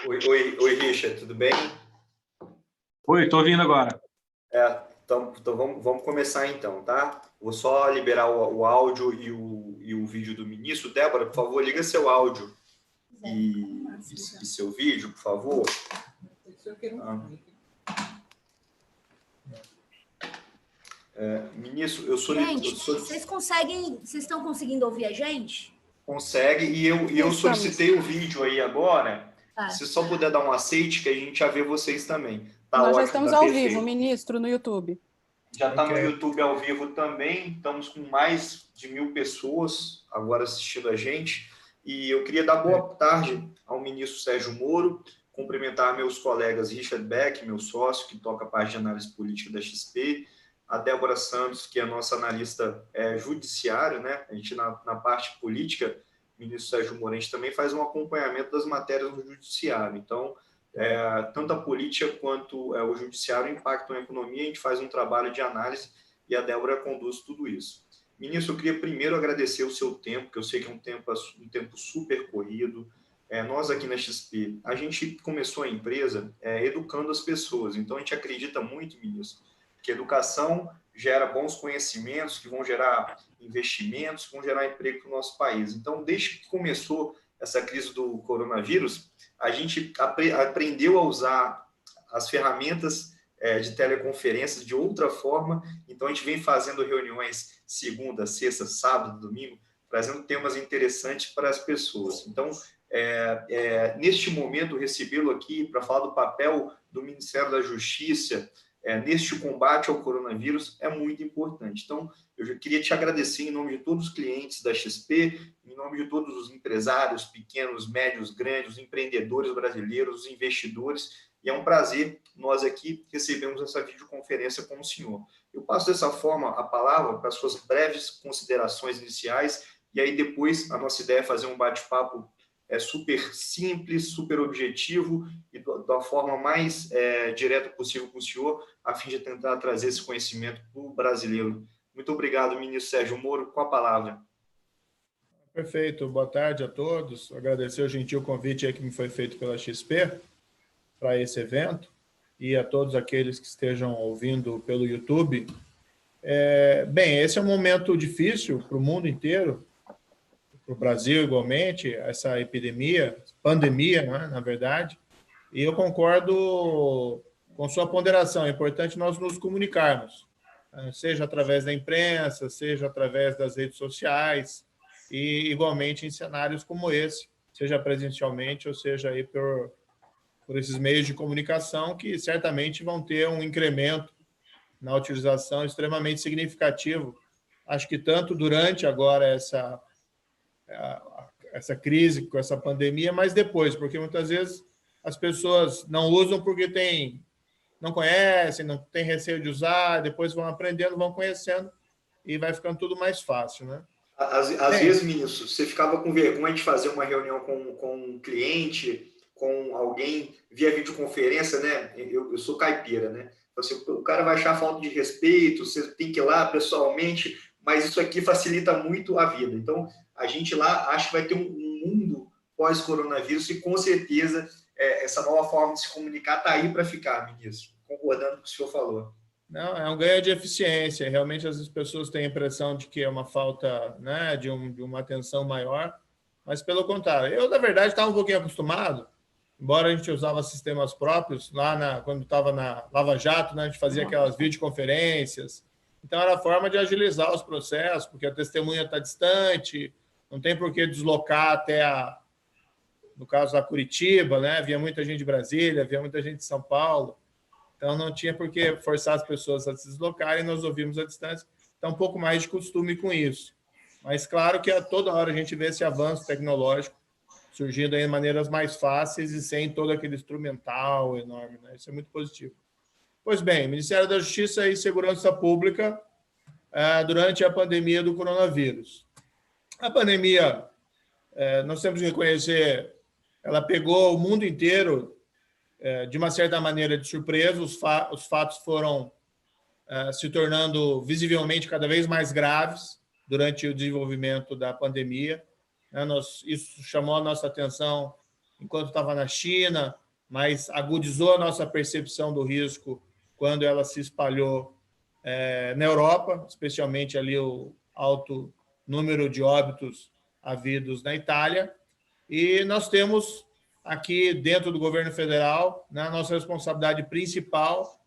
Oi, Richard, tudo bem? Oi, estou ouvindo agora. Então vamos começar então, tá? Vou só liberar o áudio e o vídeo do ministro. Débora, por favor, liga seu áudio e seu vídeo, por favor. Ministro, Gente, vocês estão conseguindo ouvir a gente? Consegue, e eu solicitei o vídeo aí agora. Se só puder dar um aceite, que a gente já vê vocês também. Tá. Nós ótimo, já estamos tá ao perfeito. vivo, ministro, no YouTube. Já está no YouTube ao vivo também, estamos com mais de 1.000 pessoas agora assistindo a gente. E eu queria dar boa tarde ao ministro Sérgio Moro, cumprimentar meus colegas Richard Beck, meu sócio, que toca a parte de análise política da XP, a Débora Santos, que é a nossa analista judiciária, né? A gente, na parte política, o ministro Sérgio Moro, a gente também faz um acompanhamento das matérias no judiciário. Então, tanto a política quanto o judiciário impactam a economia, a gente faz um trabalho de análise e a Débora conduz tudo isso. Ministro, eu queria primeiro agradecer o seu tempo, que eu sei que é um tempo super corrido. Nós aqui na XP, a gente começou a empresa educando as pessoas, então a gente acredita muito, ministro, que educação gera bons conhecimentos, que vão gerar investimentos, que vão gerar emprego para o nosso país. Então, desde que começou essa crise do coronavírus, a gente aprendeu a usar as ferramentas de teleconferências de outra forma. Então, a gente vem fazendo reuniões segunda, sexta, sábado, domingo, trazendo temas interessantes para as pessoas. Então, neste momento, recebê-lo aqui para falar do papel do Ministério da Justiça neste combate ao coronavírus é muito importante. Então, eu já queria te agradecer em nome de todos os clientes da XP, em nome de todos os empresários, pequenos, médios, grandes, os empreendedores brasileiros, os investidores, e é um prazer nós aqui recebemos essa videoconferência com o senhor. Eu passo dessa forma a palavra para as suas breves considerações iniciais, e aí depois a nossa ideia é fazer um bate-papo super simples, super objetivo e da forma mais direta possível com o senhor, a fim de tentar trazer esse conhecimento para o brasileiro. Muito obrigado, ministro Sérgio Moro, com a palavra. Perfeito, boa tarde a todos. Agradecer o gentil convite que me foi feito pela XP para esse evento e a todos aqueles que estejam ouvindo pelo YouTube. Bem, esse é um momento difícil para o mundo inteiro, para o Brasil igualmente, essa epidemia, pandemia, né, na verdade, e eu concordo com sua ponderação, é importante nós nos comunicarmos, seja através da imprensa, seja através das redes sociais, e igualmente em cenários como esse, seja presencialmente ou seja aí por esses meios de comunicação que certamente vão ter um incremento na utilização extremamente significativo. Acho que tanto durante agora essa crise, com essa pandemia, mas depois, porque muitas vezes as pessoas não usam porque não conhecem, não têm receio de usar, depois vão aprendendo, vão conhecendo e vai ficando tudo mais fácil, né? Às vezes, ministro, você ficava com vergonha de fazer uma reunião com um cliente, com alguém via videoconferência, né? Eu sou caipira, né? Assim, o cara vai achar falta de respeito, você tem que ir lá pessoalmente, mas isso aqui facilita muito a vida. Então, a gente lá acha que vai ter um mundo pós-coronavírus e, com certeza, essa nova forma de se comunicar está aí para ficar, ministro, concordando com o que o senhor falou. Não, é um ganho de eficiência. Realmente, as pessoas têm a impressão de que é uma falta, né, de uma atenção maior, mas, pelo contrário. Eu, na verdade, estava um pouquinho acostumado, embora a gente usava sistemas próprios, quando estava na Lava Jato, né, a gente fazia aquelas videoconferências. Então, era a forma de agilizar os processos, porque a testemunha está distante, não tem por que deslocar até no caso da Curitiba, né? Havia muita gente de Brasília, havia muita gente de São Paulo, então não tinha por que forçar as pessoas a se deslocarem, nós ouvimos à distância, então um pouco mais de costume com isso. Mas claro que a toda hora a gente vê esse avanço tecnológico surgindo aí de maneiras mais fáceis e sem todo aquele instrumental enorme, né? Isso é muito positivo. Pois bem, Ministério da Justiça e Segurança Pública durante a pandemia do coronavírus. A pandemia, nós temos que reconhecer, ela pegou o mundo inteiro de uma certa maneira de surpresa, os fatos foram se tornando visivelmente cada vez mais graves durante o desenvolvimento da pandemia. Isso chamou a nossa atenção enquanto estava na China, mas agudizou a nossa percepção do risco quando ela se espalhou na Europa, especialmente ali o alto número de óbitos havidos na Itália. E nós temos aqui, dentro do governo federal, a nossa responsabilidade principal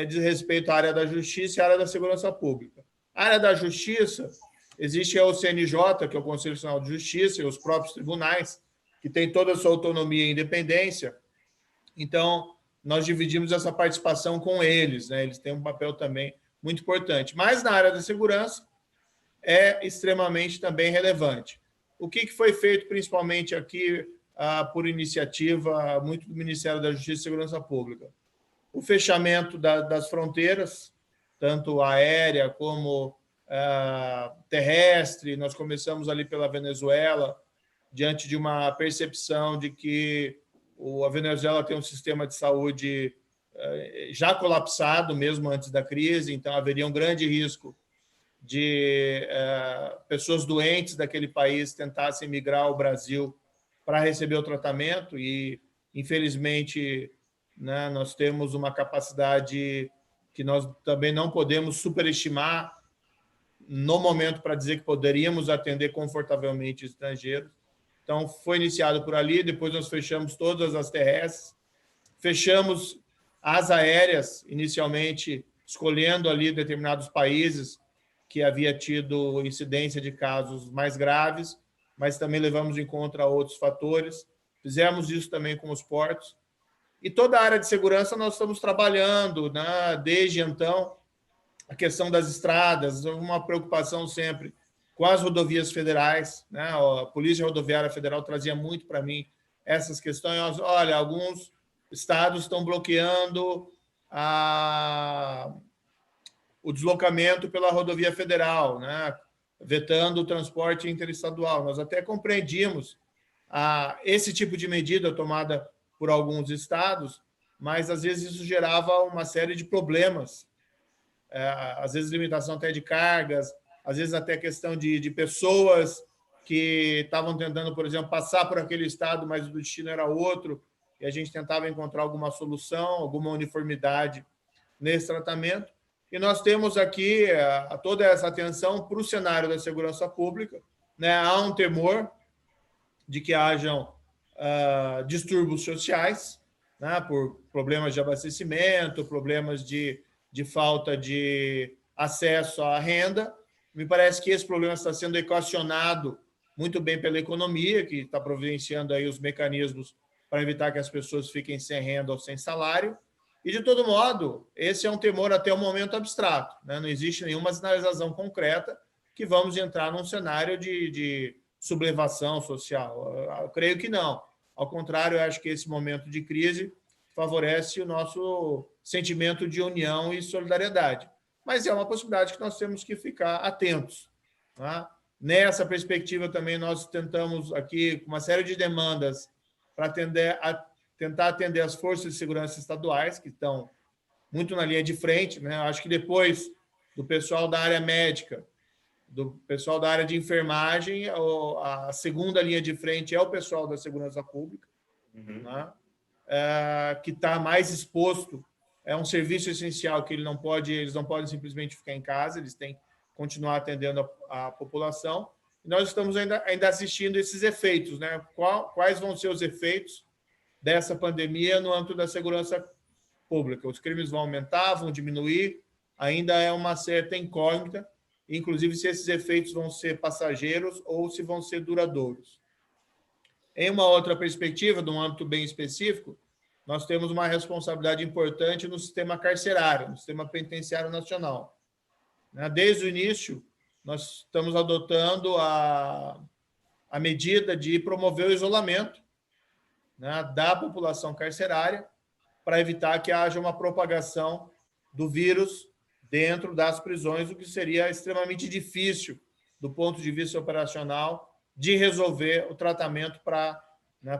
diz respeito à área da justiça e à área da segurança pública. A área da justiça, existe o CNJ, que é o Conselho Nacional de Justiça, e os próprios tribunais, que têm toda a sua autonomia e independência. Então, nós dividimos essa participação com eles, né? Eles têm um papel também muito importante. Mas na área da segurança é extremamente também relevante. O que foi feito principalmente aqui por iniciativa muito do Ministério da Justiça e Segurança Pública? O fechamento das fronteiras, tanto aérea como terrestre. Nós começamos ali pela Venezuela, diante de uma percepção de que a Venezuela tem um sistema de saúde já colapsado, mesmo antes da crise, então haveria um grande risco de pessoas doentes daquele país tentassem migrar ao Brasil para receber o tratamento e, infelizmente, né, nós temos uma capacidade que nós também não podemos superestimar no momento para dizer que poderíamos atender confortavelmente estrangeiros. Então, foi iniciado por ali, depois nós fechamos todas as terrestres, fechamos as aéreas, inicialmente escolhendo ali determinados países que havia tido incidência de casos mais graves, mas também levamos em conta outros fatores. Fizemos isso também com os portos. E toda a área de segurança nós estamos trabalhando, né, desde então, a questão das estradas, uma preocupação sempre com as rodovias federais, né? A Polícia Rodoviária Federal trazia muito para mim essas questões. Olha, alguns estados estão bloqueando o deslocamento pela rodovia federal, né? Vetando o transporte interestadual. Nós até compreendíamos esse tipo de medida tomada por alguns estados, mas às vezes isso gerava uma série de problemas, às vezes limitação até de cargas, às vezes até questão de pessoas que estavam tentando, por exemplo, passar por aquele estado, mas o destino era outro, e a gente tentava encontrar alguma solução, alguma uniformidade nesse tratamento. E nós temos aqui toda essa atenção para o cenário da segurança pública, né? Há um temor de que hajam distúrbios sociais, né? Por problemas de abastecimento, problemas de falta de acesso à renda. Me parece que esse problema está sendo equacionado muito bem pela economia, que está providenciando aí os mecanismos para evitar que as pessoas fiquem sem renda ou sem salário. E, de todo modo, esse é um temor até o momento abstrato, né? Não existe nenhuma sinalização concreta que vamos entrar num cenário de sublevação social. Eu creio que não. Ao contrário, eu acho que esse momento de crise favorece o nosso sentimento de união e solidariedade. Mas é uma possibilidade que nós temos que ficar atentos, tá? Nessa perspectiva também nós tentamos aqui uma série de demandas para tentar atender as forças de segurança estaduais, que estão muito na linha de frente, né? Acho que depois do pessoal da área médica, do pessoal da área de enfermagem, a segunda linha de frente é o pessoal da segurança pública, né? Que está mais exposto. É um serviço essencial que eles não podem simplesmente ficar em casa, eles têm que continuar atendendo a população. E nós estamos ainda assistindo esses efeitos, né? Quais vão ser os efeitos dessa pandemia no âmbito da segurança pública? Os crimes vão aumentar, vão diminuir? Ainda é uma certa incógnita, inclusive se esses efeitos vão ser passageiros ou se vão ser duradouros. Em uma outra perspectiva, de um âmbito bem específico, nós temos uma responsabilidade importante no sistema carcerário, no sistema penitenciário nacional. Desde o início, nós estamos adotando a medida de promover o isolamento, né, da população carcerária para evitar que haja uma propagação do vírus dentro das prisões, o que seria extremamente difícil do ponto de vista operacional de resolver o tratamento para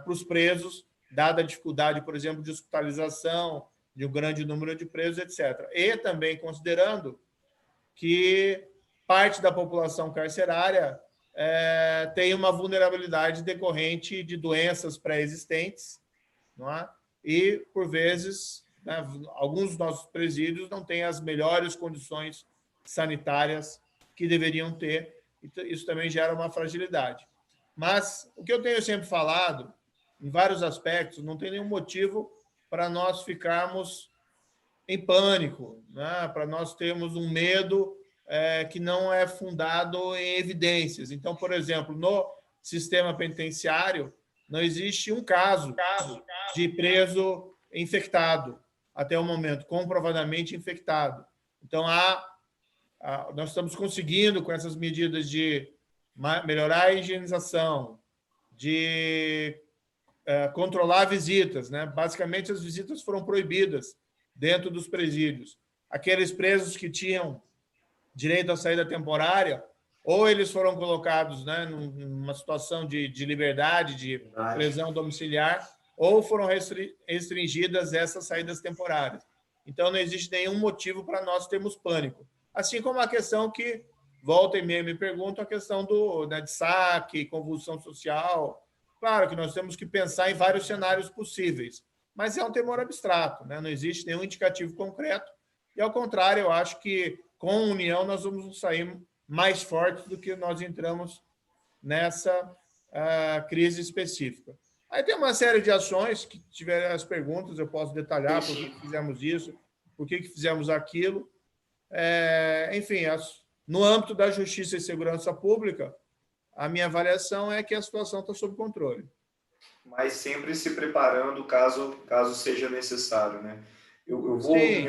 os presos, dada a dificuldade, por exemplo, de hospitalização, de um grande número de presos, etc. E também considerando que parte da população carcerária têm uma vulnerabilidade decorrente de doenças pré-existentes, não é? E, por vezes, né, alguns dos nossos presídios não têm as melhores condições sanitárias que deveriam ter, e isso também gera uma fragilidade. Mas o que eu tenho sempre falado, em vários aspectos, não tem nenhum motivo para nós ficarmos em pânico, né? Para nós termos um medo que não é fundado em evidências. Então, por exemplo, no sistema penitenciário, não existe um caso de preso infectado, até o momento, comprovadamente infectado. Então, nós estamos conseguindo, com essas medidas de melhorar a higienização, de controlar visitas, né? Basicamente, as visitas foram proibidas dentro dos presídios. Aqueles presos que tinham direito à saída temporária, ou eles foram colocados, né, numa situação de liberdade, de prisão domiciliar, ou foram restringidas essas saídas temporárias. Então, não existe nenhum motivo para nós termos pânico. Assim como a questão que, volta e meia me pergunto, a questão de saque, convulsão social. Claro que nós temos que pensar em vários cenários possíveis, mas é um temor abstrato, né? Não existe nenhum indicativo concreto, e, ao contrário, eu acho que, com a união, nós vamos sair mais fortes do que nós entramos nessa crise específica. Aí tem uma série de ações, que tiverem as perguntas, eu posso detalhar por que fizemos isso, por que fizemos aquilo. Enfim, no âmbito da justiça e segurança pública, a minha avaliação é que a situação está sob controle. Mas sempre se preparando caso seja necessário, né? Eu vou... Sim.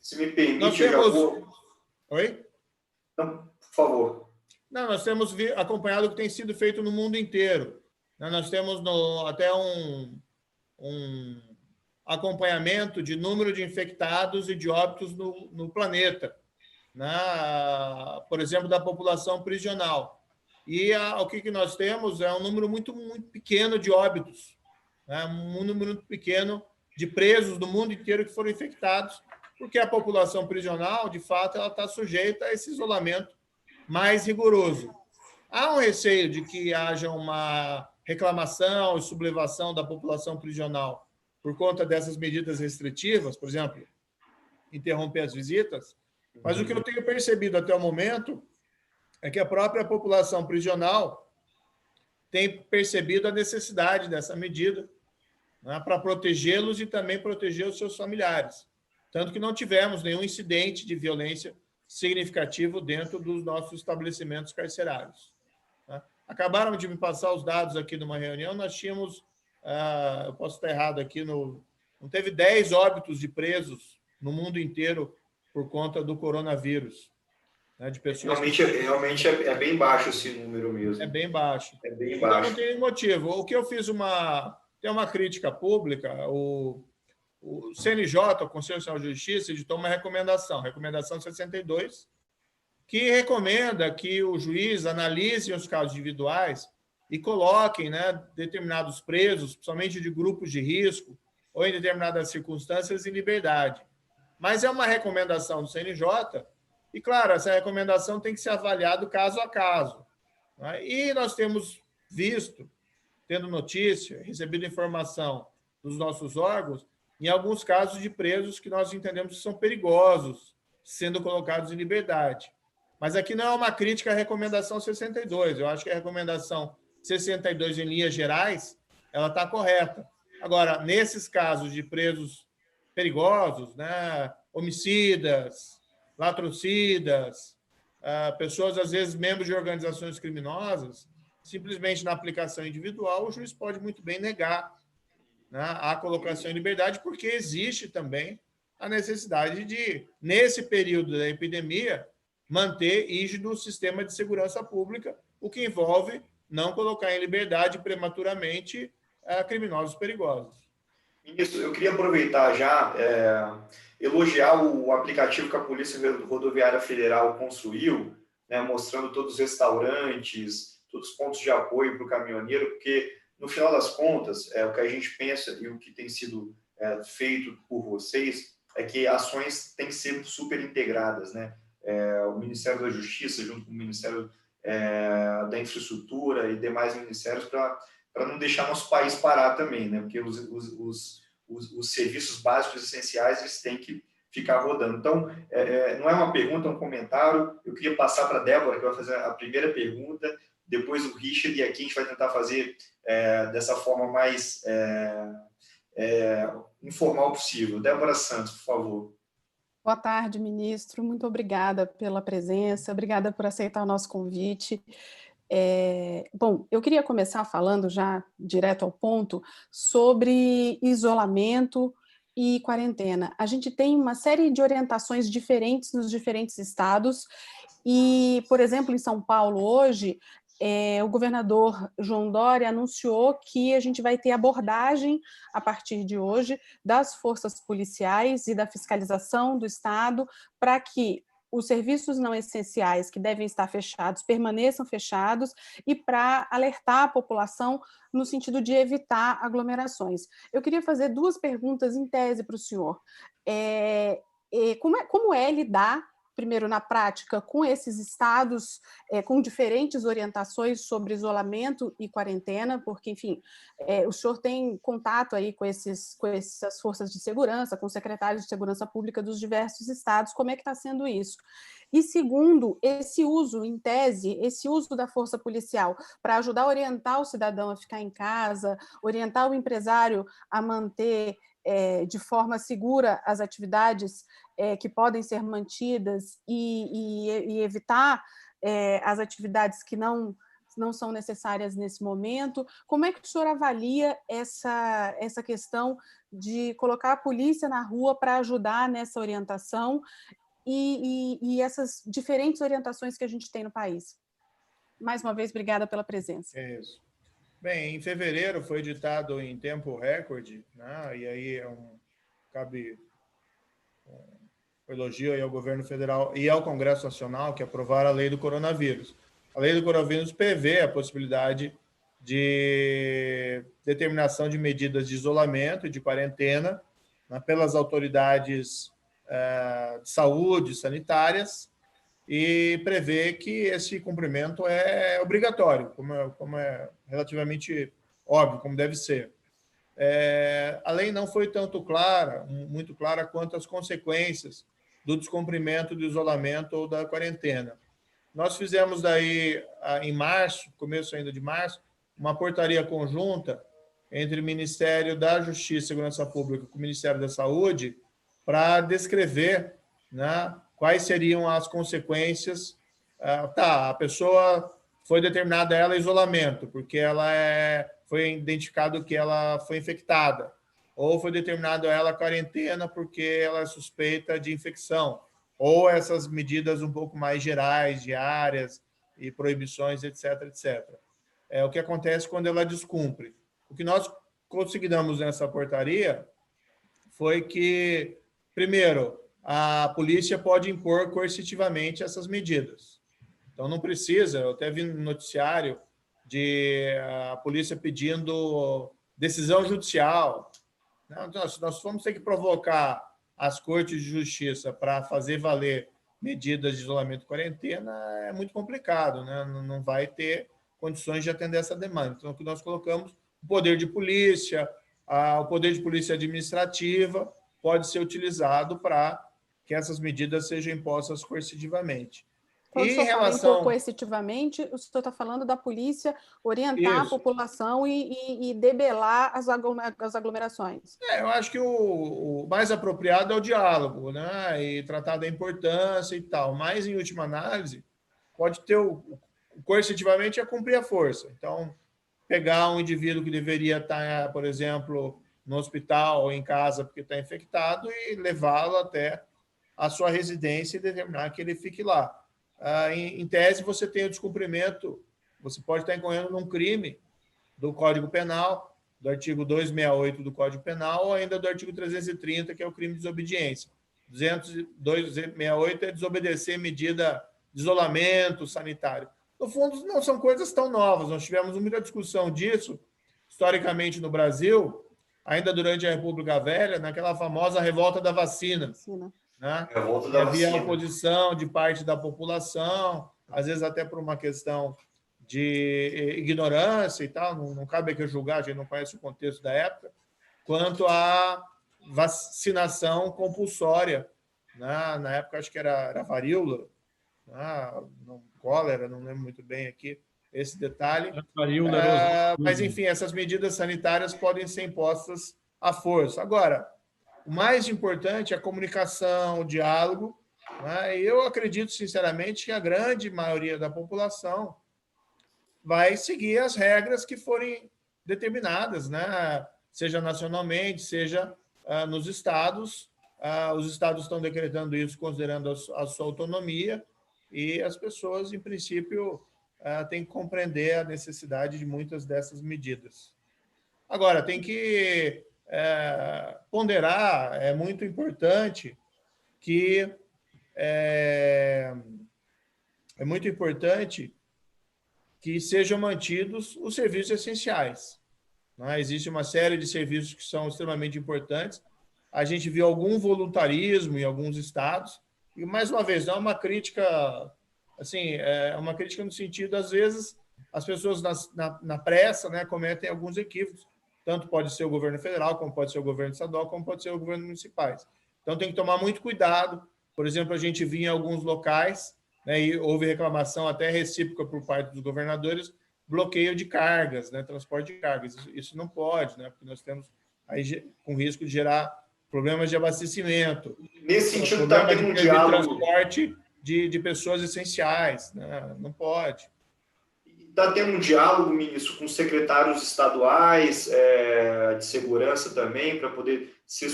Se me permite, Nós eu já temos... vou... Oi? Não, por favor. Não, nós temos acompanhado o que tem sido feito no mundo inteiro. Nós temos até um acompanhamento de número de infectados e de óbitos no planeta, né? Por exemplo, da população prisional. E o que nós temos é um número muito, muito pequeno de óbitos, né? Um número muito pequeno de presos do mundo inteiro que foram infectados, porque a população prisional, de fato, ela está sujeita a esse isolamento mais rigoroso. Há um receio de que haja uma reclamação e sublevação da população prisional por conta dessas medidas restritivas, por exemplo, interromper as visitas, mas o que eu tenho percebido até o momento é que a própria população prisional tem percebido a necessidade dessa medida, né, para protegê-los e também proteger os seus familiares. Tanto que não tivemos nenhum incidente de violência significativo dentro dos nossos estabelecimentos carcerários. Acabaram de me passar os dados aqui numa reunião, nós tínhamos, eu posso estar errado aqui, não teve 10 óbitos de presos no mundo inteiro por conta do coronavírus. Né, de pessoas realmente é bem baixo esse número mesmo. É bem baixo. É bem então, baixo. não tem motivo. O que eu fiz tem uma crítica pública, o CNJ, o Conselho Nacional de Justiça, editou uma recomendação 62, que recomenda que o juiz analise os casos individuais e coloquem, né, determinados presos, principalmente de grupos de risco, ou em determinadas circunstâncias, em liberdade. Mas é uma recomendação do CNJ, e, claro, essa recomendação tem que ser avaliada caso a caso. Né? E nós temos visto, tendo notícia, recebido informação dos nossos órgãos, em alguns casos de presos que nós entendemos que são perigosos, sendo colocados em liberdade. Mas aqui não é uma crítica à recomendação 62. Eu acho que a recomendação 62, em linhas gerais, ela está correta. Agora, nesses casos de presos perigosos, né, homicidas, latrocidas, pessoas, às vezes, membros de organizações criminosas, simplesmente na aplicação individual, o juiz pode muito bem negar, né, a colocação em liberdade, porque existe também a necessidade de, nesse período da epidemia, manter rígido o sistema de segurança pública, o que envolve não colocar em liberdade prematuramente criminosos perigosos. Ministro, eu queria aproveitar já, elogiar o aplicativo que a Polícia Rodoviária Federal construiu, né, mostrando todos os restaurantes, todos os pontos de apoio para o caminhoneiro, porque, no final das contas, o que a gente pensa e o que tem sido feito por vocês é que ações têm que ser super integradas, né? O Ministério da Justiça, junto com o Ministério da infraestrutura e demais ministérios para não deixar nosso país parar também, né? Porque os serviços básicos essenciais eles têm que ficar rodando. Então, não é uma pergunta, é um comentário. Eu queria passar para a Débora, que vai fazer a primeira pergunta, depois o Richard, e aqui a gente vai tentar fazer dessa forma mais informal possível. Débora Santos, por favor. Boa tarde, ministro. Muito obrigada pela presença, obrigada por aceitar o nosso convite. Bom, eu queria começar falando já direto ao ponto sobre isolamento e quarentena. A gente tem uma série de orientações diferentes nos diferentes estados e, por exemplo, em São Paulo hoje, o governador João Dória anunciou que a gente vai ter abordagem, a partir de hoje, das forças policiais e da fiscalização do Estado para que os serviços não essenciais que devem estar fechados permaneçam fechados e para alertar a população no sentido de evitar aglomerações. Eu queria fazer duas perguntas em tese para o senhor. Como é lidar, primeiro, na prática, com esses estados, com diferentes orientações sobre isolamento e quarentena, porque, enfim, o senhor tem contato aí com essas forças de segurança, com secretários de segurança pública dos diversos estados, como é que está sendo isso? E, segundo, esse uso, em tese, esse uso da força policial para ajudar a orientar o cidadão a ficar em casa, orientar o empresário a manter de forma segura as atividades que podem ser mantidas e evitar as atividades que não são necessárias nesse momento. Como é que o senhor avalia essa questão de colocar a polícia na rua para ajudar nessa orientação e essas diferentes orientações que a gente tem no país? Mais uma vez, obrigada pela presença. É isso. Bem, em fevereiro foi editado em tempo recorde, né? E aí cabe um elogio aí ao governo federal e ao Congresso Nacional, que aprovaram a lei do coronavírus. A lei do coronavírus prevê a possibilidade de determinação de medidas de isolamento e de quarentena, né, pelas autoridades de saúde, sanitárias, e prevê que esse cumprimento é obrigatório, como é relativamente óbvio, como deve ser. A lei não foi muito clara quanto às consequências do descumprimento do isolamento ou da quarentena. Nós fizemos daí, em março, começo ainda de março, uma portaria conjunta entre o Ministério da Justiça e Segurança Pública com o Ministério da Saúde para descrever, né, quais seriam as consequências. A pessoa foi determinada ela isolamento, porque foi identificado que ela foi infectada, ou foi determinado ela quarentena porque ela é suspeita de infecção, ou essas medidas um pouco mais gerais, diárias, e proibições, etc., etc. O que acontece quando ela descumpre. O que nós conseguimos nessa portaria foi que, primeiro, a polícia pode impor coercitivamente essas medidas. Então, não precisa, eu até vi no noticiário de a polícia pedindo decisão judicial. Nós vamos ter que provocar as cortes de justiça para fazer valer medidas de isolamento e quarentena, é muito complicado, né? Não vai ter condições de atender essa demanda. Então, o que nós colocamos, o poder de polícia administrativa pode ser utilizado para que essas medidas sejam impostas coercitivamente. Quando o senhor fala em coercitivamente, o senhor está falando da polícia orientar a população e debelar as aglomerações. Eu acho que o mais apropriado é o diálogo, né? E tratar da importância e tal. Mas, em última análise, pode ter coercitivamente é cumprir a força. Então, pegar um indivíduo que deveria estar, por exemplo, no hospital ou em casa porque está infectado e levá-lo até a sua residência e determinar que ele fique lá. Em tese, você tem o descumprimento, você pode estar incorrendo num crime do Código Penal, do artigo 268 do Código Penal, ou ainda do artigo 330, que é o crime de desobediência. 268 é desobedecer medida de isolamento sanitário. No fundo, não são coisas tão novas. Nós tivemos muita discussão disso, historicamente, no Brasil, ainda durante a República Velha, naquela famosa revolta da vacina. Né? Havia oposição de parte da população, às vezes até por uma questão de ignorância e tal, não cabe aqui julgar, a gente não conhece o contexto da época, quanto à vacinação compulsória, né? Na época acho que era varíola, cólera, não lembro muito bem aqui esse detalhe. Mas, enfim, essas medidas sanitárias podem ser impostas à força. Agora, o mais importante é a comunicação, o diálogo, né? Eu acredito, sinceramente, que a grande maioria da população vai seguir as regras que forem determinadas, né? Seja nacionalmente, seja nos estados. Os estados estão decretando isso considerando a sua autonomia e as pessoas, em princípio, têm que compreender a necessidade de muitas dessas medidas. Agora, tem que ponderar, é muito importante que sejam mantidos os serviços essenciais. Né? Existe uma série de serviços que são extremamente importantes. A gente viu algum voluntarismo em alguns estados, e, mais uma vez, não é uma crítica, assim, é uma crítica no sentido, às vezes, as pessoas na pressa, né, cometem alguns equívocos. Tanto pode ser o governo federal, como pode ser o governo estadual, como pode ser o governo municipais. Então, tem que tomar muito cuidado. Por exemplo, a gente via em alguns locais, né, e houve reclamação até recíproca por parte dos governadores, bloqueio de cargas, né, transporte de cargas. Isso não pode, né, porque nós temos aí com risco de gerar problemas de abastecimento. Nesse sentido, está tendo um diálogo. Transporte de pessoas essenciais, né, não pode. Está tendo um diálogo, ministro, com secretários estaduais de segurança também, para poder ser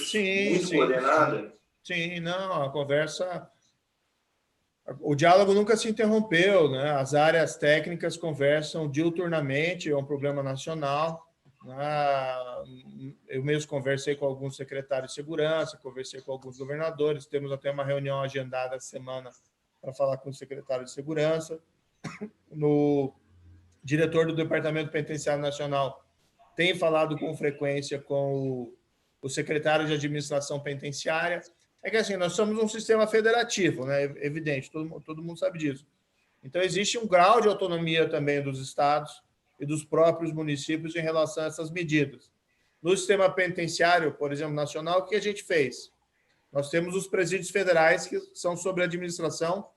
muito coordenada? Sim, não, a conversa... O diálogo nunca se interrompeu, né? As áreas técnicas conversam diuturnamente, é um problema nacional. Eu mesmo conversei com alguns secretários de segurança, conversei com alguns governadores, temos até uma reunião agendada essa semana para falar com o secretário de segurança. No diretor do Departamento Penitenciário Nacional tem falado com frequência com o secretário de Administração Penitenciária. É que assim, nós somos um sistema federativo, né? Evidente, todo mundo sabe disso. Então, existe um grau de autonomia também dos estados e dos próprios municípios em relação a essas medidas. No sistema penitenciário, por exemplo, nacional, o que a gente fez? Nós temos os presídios federais que são sob a administração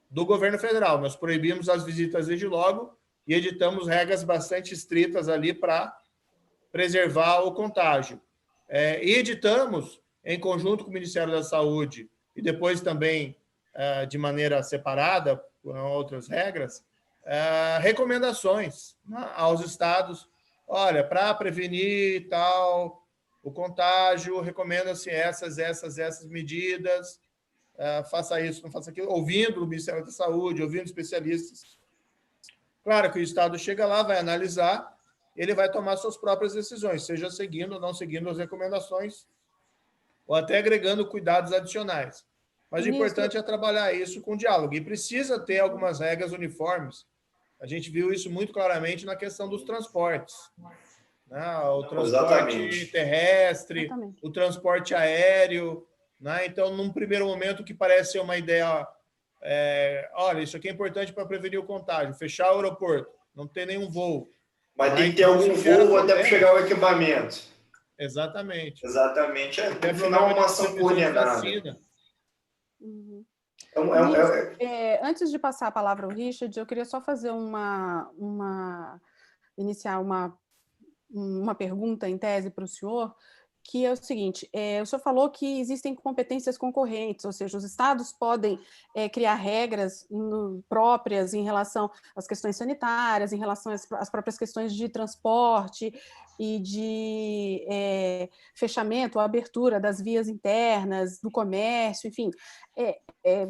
do governo federal. Nós proibimos as visitas desde logo e editamos regras bastante estritas ali para preservar o contágio. E editamos, em conjunto com o Ministério da Saúde, e depois também de maneira separada, com outras regras, recomendações, né, aos estados. Olha, para prevenir tal o contágio, recomenda-se essas medidas, faça isso, não faça aquilo, ouvindo o Ministério da Saúde, ouvindo especialistas. Claro que o estado chega lá, vai analisar, ele vai tomar suas próprias decisões, seja seguindo ou não seguindo as recomendações, ou até agregando cuidados adicionais. Mas o importante é trabalhar isso com diálogo. E precisa ter algumas regras uniformes. A gente viu isso muito claramente na questão dos transportes. Né? O transporte terrestre, o transporte aéreo. Né? Então, num primeiro momento, que parece ser uma ideia... olha, isso aqui é importante para prevenir o contágio. Fechar o aeroporto, não ter nenhum voo. Mas tem que ter algum voo até para chegar o equipamento. Exatamente. Exatamente. No final, uma ação coordenada. Uhum. Antes de passar a palavra ao Richard, eu queria só fazer iniciar uma pergunta em tese para o senhor, que é o seguinte: o senhor falou que existem competências concorrentes, ou seja, os estados podem criar regras próprias em relação às questões sanitárias, em relação às próprias questões de transporte e de fechamento ou abertura das vias internas, do comércio, enfim.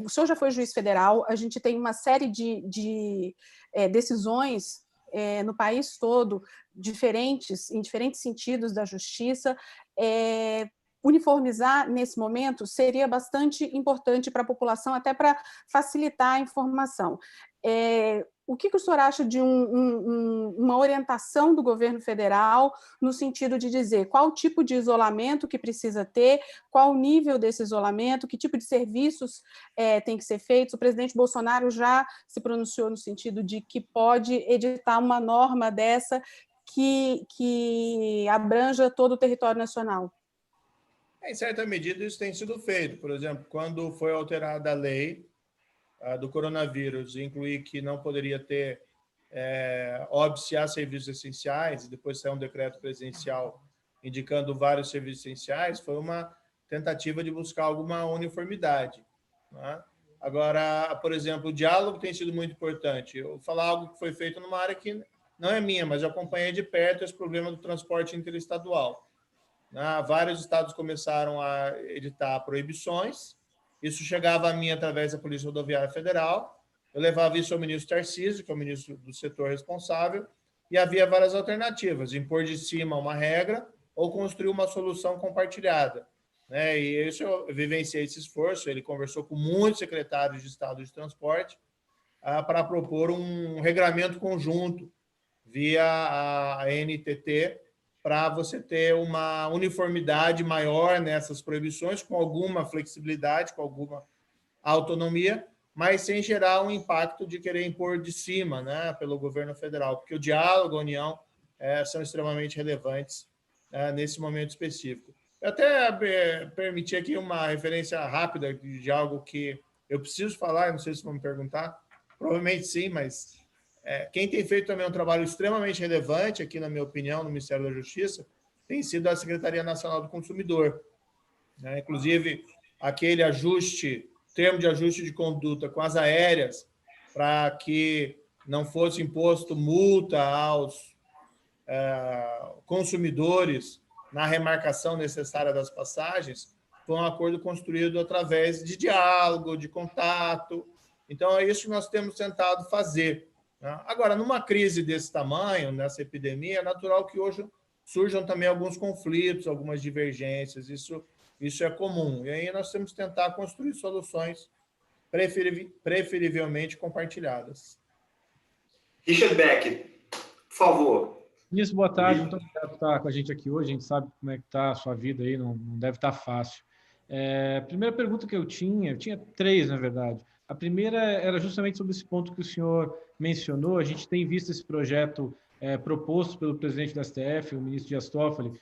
O senhor já foi juiz federal, a gente tem uma série de decisões no país todo, em diferentes sentidos da justiça. Uniformizar nesse momento seria bastante importante para a população, até para facilitar a informação. o que o senhor acha de uma orientação do governo federal no sentido de dizer qual tipo de isolamento que precisa ter, qual o nível desse isolamento, que tipo de serviços tem que ser feitos? O presidente Bolsonaro já se pronunciou no sentido de que pode editar uma norma dessa que abranja todo o território nacional. Em certa medida, isso tem sido feito. Por exemplo, quando foi alterada a lei do coronavírus, incluir que não poderia ter óbice a serviços essenciais, e depois saiu um decreto presidencial indicando vários serviços essenciais, foi uma tentativa de buscar alguma uniformidade, né? Agora, por exemplo, o diálogo tem sido muito importante. Eu vou falar algo que foi feito numa área que não é minha, mas eu acompanhei de perto esse problema do transporte interestadual. Vários estados começaram a editar proibições. Isso chegava a mim através da Polícia Rodoviária Federal. Eu levava isso ao ministro Tarcísio, que é o ministro do setor responsável, e havia várias alternativas: impor de cima uma regra ou construir uma solução compartilhada, né? E isso eu vivenciei esse esforço. Ele conversou com muitos secretários de Estado de transporte para propor um regramento conjunto via a NTT, para você ter uma uniformidade maior nessas proibições, com alguma flexibilidade, com alguma autonomia, mas sem gerar um impacto de querer impor de cima, né, pelo governo federal, porque o diálogo, a união, são extremamente relevantes nesse momento específico. Eu até permiti aqui uma referência rápida de algo que eu preciso falar, não sei se vão me perguntar, provavelmente sim, mas quem tem feito também um trabalho extremamente relevante aqui, na minha opinião, no Ministério da Justiça, tem sido a Secretaria Nacional do Consumidor, né? Inclusive, aquele termo de ajuste de conduta com as aéreas, para que não fosse imposto multa aos consumidores na remarcação necessária das passagens, foi um acordo construído através de diálogo, de contato. Então, é isso que nós temos tentado fazer. Agora, numa crise desse tamanho, nessa epidemia, é natural que hoje surjam também alguns conflitos, algumas divergências, isso é comum. E aí nós temos que tentar construir soluções preferivelmente compartilhadas. Richard Beck, por favor. Ministro, boa tarde. Muito obrigado por estar com a gente aqui hoje. A gente sabe como é que está a sua vida aí, não deve estar fácil. Primeira pergunta que eu tinha três, na verdade. A primeira era justamente sobre esse ponto que o senhor mencionou. A gente tem visto esse projeto proposto pelo presidente da STF, o ministro Dias Toffoli,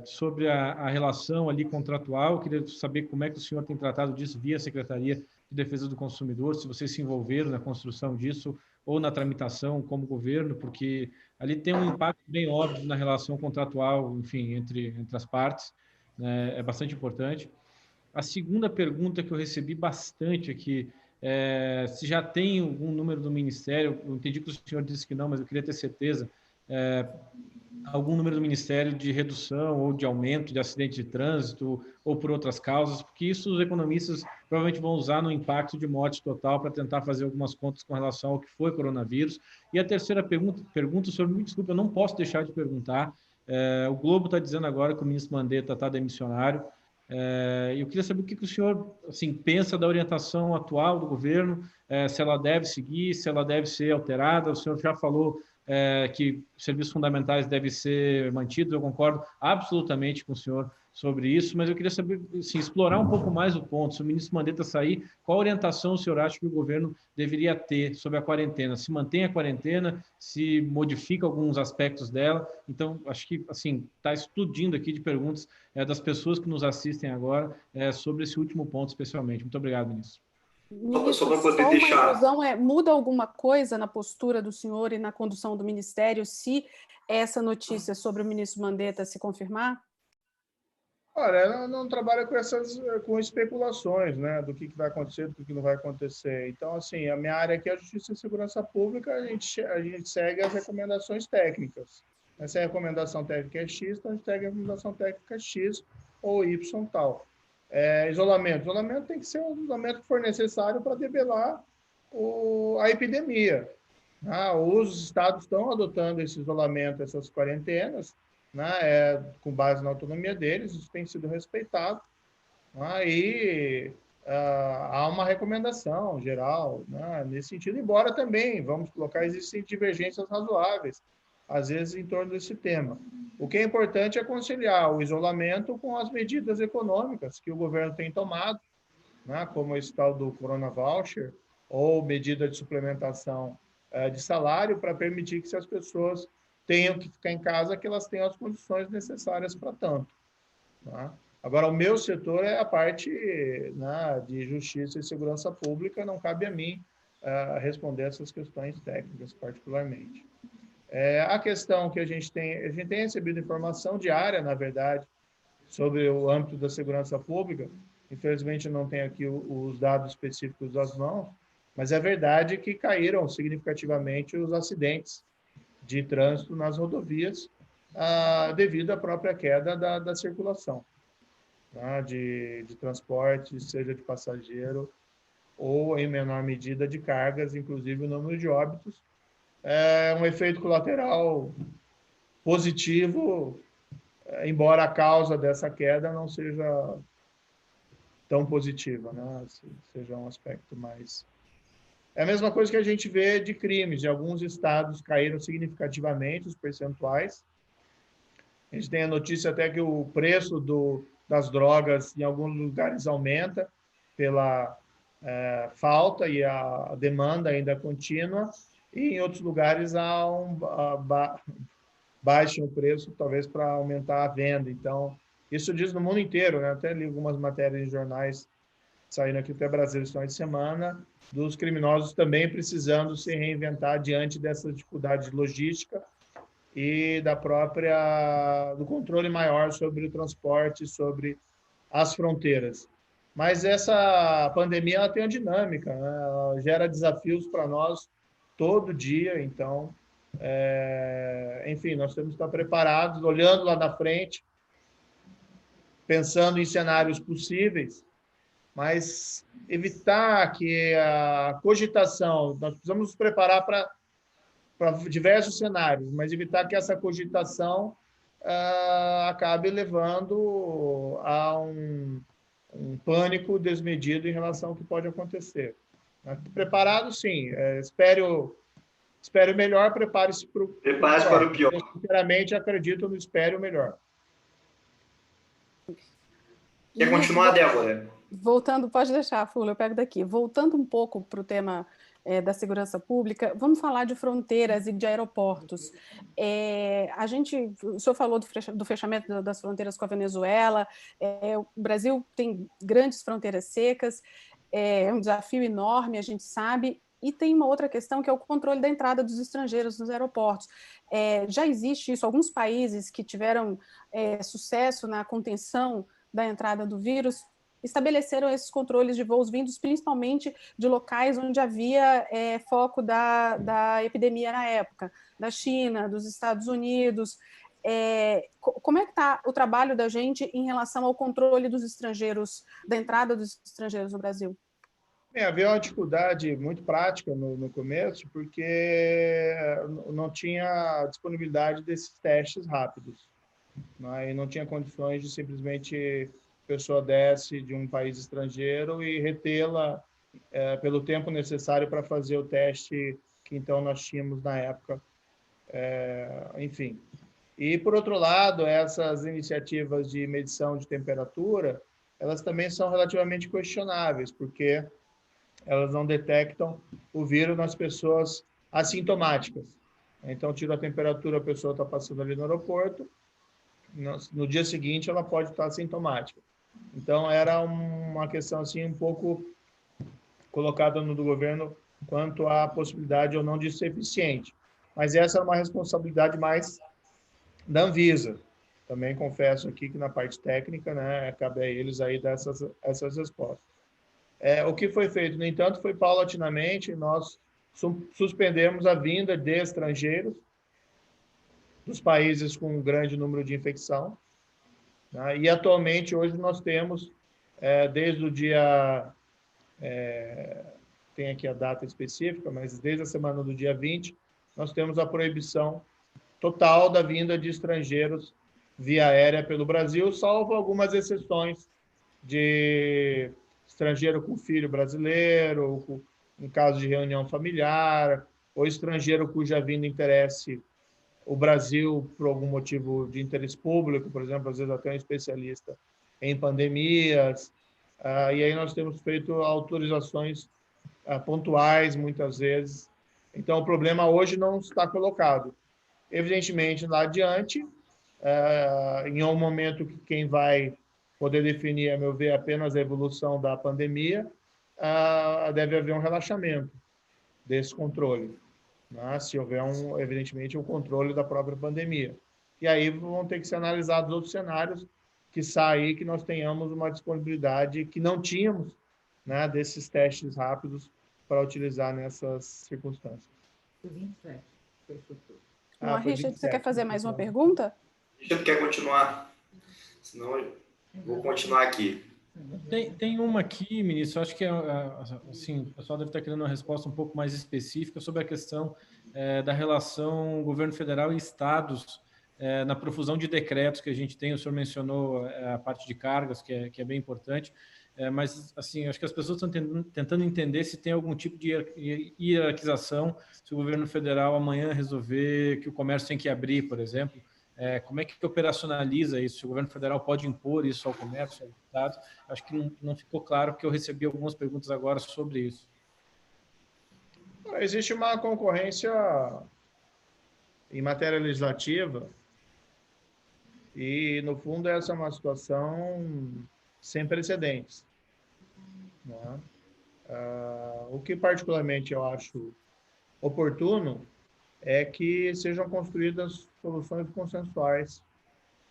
sobre a relação ali contratual. Eu queria saber como é que o senhor tem tratado disso via Secretaria de Defesa do Consumidor, se vocês se envolveram na construção disso ou na tramitação como governo, porque ali tem um impacto bem óbvio na relação contratual, enfim, entre as partes, né? É bastante importante. A segunda pergunta que eu recebi bastante aqui, se já tem algum número do Ministério, eu entendi que o senhor disse que não, mas eu queria ter certeza, algum número do Ministério de redução ou de aumento de acidente de trânsito ou por outras causas, porque isso os economistas provavelmente vão usar no impacto de morte total para tentar fazer algumas contas com relação ao que foi coronavírus. E a terceira pergunta, o senhor me desculpa, eu não posso deixar de perguntar. O Globo está dizendo agora que o ministro Mandetta está demissionário. Eu queria saber o que o senhor assim, pensa da orientação atual do governo, se ela deve seguir, se ela deve ser alterada. O senhor já falou que serviços fundamentais devem ser mantidos, eu concordo absolutamente com o senhor sobre isso, mas eu queria saber, assim, explorar um pouco mais o ponto. Se o ministro Mandetta sair, qual orientação o senhor acha que o governo deveria ter sobre a quarentena? Se mantém a quarentena, se modifica alguns aspectos dela? Então, acho que assim está explodindo aqui de perguntas das pessoas que nos assistem agora sobre esse último ponto, especialmente. Muito obrigado, ministro. Ministro, só uma inclusão, muda alguma coisa na postura do senhor e na condução do Ministério se essa notícia sobre o ministro Mandetta se confirmar? Olha, eu não trabalho com especulações, né, do que vai acontecer, do que não vai acontecer. Então, assim, a minha área aqui é a Justiça e Segurança Pública, a gente segue as recomendações técnicas. Se a recomendação técnica é X, então a gente segue a recomendação técnica X ou Y tal. Isolamento tem que ser o isolamento que for necessário para debelar a epidemia. Os estados estão adotando esse isolamento, essas quarentenas, com base na autonomia deles, isso tem sido respeitado. E há uma recomendação geral, né, nesse sentido, embora também, vamos colocar, existem divergências razoáveis, às vezes, em torno desse tema. O que é importante é conciliar o isolamento com as medidas econômicas que o governo tem tomado, né, como esse tal do Corona Voucher, ou medida de suplementação de salário, para permitir que, se as pessoas tenham que ficar em casa, que elas tenham as condições necessárias para tanto. Tá? Agora, o meu setor é a parte, né, de justiça e segurança pública, não cabe a mim responder essas questões técnicas, particularmente. A questão que a gente tem recebido informação diária, na verdade, sobre o âmbito da segurança pública. Infelizmente, eu não tenho aqui os dados específicos das mãos, mas é verdade que caíram significativamente os acidentes de trânsito nas rodovias devido à própria queda da circulação, tá? de transporte, seja de passageiro ou, em menor medida, de cargas, inclusive o número de óbitos. É um efeito colateral positivo, embora a causa dessa queda não seja tão positiva, né? Seja um aspecto mais... É a mesma coisa que a gente vê de crimes. Em alguns estados caíram significativamente os percentuais. A gente tem a notícia até que o preço das drogas em alguns lugares aumenta pela falta e a demanda ainda contínua, e em outros lugares baixam o preço, talvez para aumentar a venda. Então, isso diz no mundo inteiro, né? Até li algumas matérias em jornais saindo aqui até Brasil esse final de semana, dos criminosos também precisando se reinventar diante dessa dificuldade de logística e do controle maior sobre o transporte, sobre as fronteiras. Mas essa pandemia ela tem uma dinâmica, né? Ela gera desafios para nós todo dia, então, enfim, nós temos que estar preparados, olhando lá na frente, pensando em cenários possíveis, mas evitar que a cogitação, nós precisamos nos preparar para diversos cenários, mas evitar que essa cogitação acabe levando a um pânico desmedido em relação ao que pode acontecer. Preparado, sim. Espero o melhor, prepare-se para o pior. Eu, sinceramente, acredito no espere o melhor. Quer continuar, Débora? Voltando, pode deixar, Fula, eu pego daqui. Voltando um pouco para o tema da segurança pública, vamos falar de fronteiras e de aeroportos. O senhor falou do fechamento das fronteiras com a Venezuela, o Brasil tem grandes fronteiras secas, é um desafio enorme, a gente sabe, e tem uma outra questão que é o controle da entrada dos estrangeiros nos aeroportos. Já existe isso, alguns países que tiveram sucesso na contenção da entrada do vírus estabeleceram esses controles de voos vindos principalmente de locais onde havia foco da epidemia na época, da China, dos Estados Unidos. Como é que está o trabalho da gente em relação ao controle dos estrangeiros, da entrada dos estrangeiros no Brasil? Havia uma dificuldade muito prática no começo, porque não tinha disponibilidade desses testes rápidos, né? E não tinha condições de simplesmente a pessoa desce de um país estrangeiro e retê-la pelo tempo necessário para fazer o teste que então nós tínhamos na época. Enfim. E, por outro lado, essas iniciativas de medição de temperatura, elas também são relativamente questionáveis, porque elas não detectam o vírus nas pessoas assintomáticas. Então, tira a temperatura, a pessoa está passando ali no aeroporto, no dia seguinte ela pode estar assintomática. Então, era uma questão assim um pouco colocada no do governo quanto à possibilidade ou não de ser eficiente. Mas essa é uma responsabilidade mais da Anvisa. Também confesso aqui que na parte técnica, né, cabe a eles aí dar essas respostas. O que foi feito, no entanto, foi paulatinamente, nós suspendemos a vinda de estrangeiros dos países com um grande número de infecção, né? E atualmente, hoje, nós temos, desde o dia, tem aqui a data específica, mas desde a semana do dia 20, nós temos a proibição total da vinda de estrangeiros via aérea pelo Brasil, salvo algumas exceções de estrangeiro com filho brasileiro, em caso de reunião familiar, ou estrangeiro cuja vinda interesse o Brasil por algum motivo de interesse público, por exemplo, às vezes até um especialista em pandemias. E aí nós temos feito autorizações pontuais, muitas vezes. Então, o problema hoje não está colocado. Evidentemente, lá adiante, em um momento que quem vai poder definir, a meu ver, apenas a evolução da pandemia, deve haver um relaxamento desse controle, né? Se houver, evidentemente, um controle da própria pandemia. E aí vão ter que ser analisados outros cenários, que saem que nós tenhamos uma disponibilidade que não tínhamos, né, desses testes rápidos para utilizar nessas circunstâncias. Foi 27. Fechou tudo. Richard, você quer fazer mais uma pergunta? Richard quer continuar? Senão eu vou continuar aqui. Tem uma aqui, ministro, acho que assim, o pessoal deve estar querendo uma resposta um pouco mais específica sobre a questão da relação governo federal e estados na profusão de decretos que a gente tem. O senhor mencionou a parte de cargas, que é bem importante, mas assim, acho que as pessoas estão tentando entender se tem algum tipo de hierarquização, se o governo federal amanhã resolver que o comércio tem que abrir, por exemplo. Como é que operacionaliza isso? Se o governo federal pode impor isso ao comércio, aos estados? Acho que não ficou claro, porque eu recebi algumas perguntas agora sobre isso. Existe uma concorrência em matéria legislativa e, no fundo, essa é uma situação sem precedentes, né? O que, particularmente, eu acho oportuno é que sejam construídas soluções consensuais,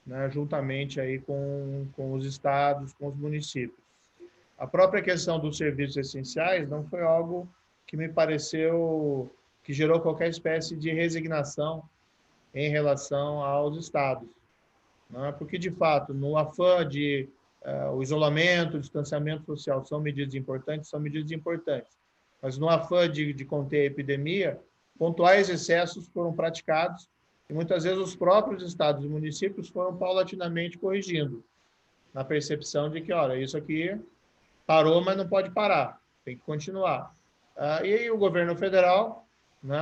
né, juntamente aí com os estados, com os municípios. A própria questão dos serviços essenciais não foi algo que me pareceu que gerou qualquer espécie de resignação em relação aos estados, né? Porque, de fato, no afã de o isolamento, o distanciamento social são medidas importantes, mas no afã de conter a epidemia, pontuais excessos foram praticados e muitas vezes os próprios estados e municípios foram paulatinamente corrigindo, na percepção de que, olha, isso aqui parou, mas não pode parar, tem que continuar. E aí o governo federal, né,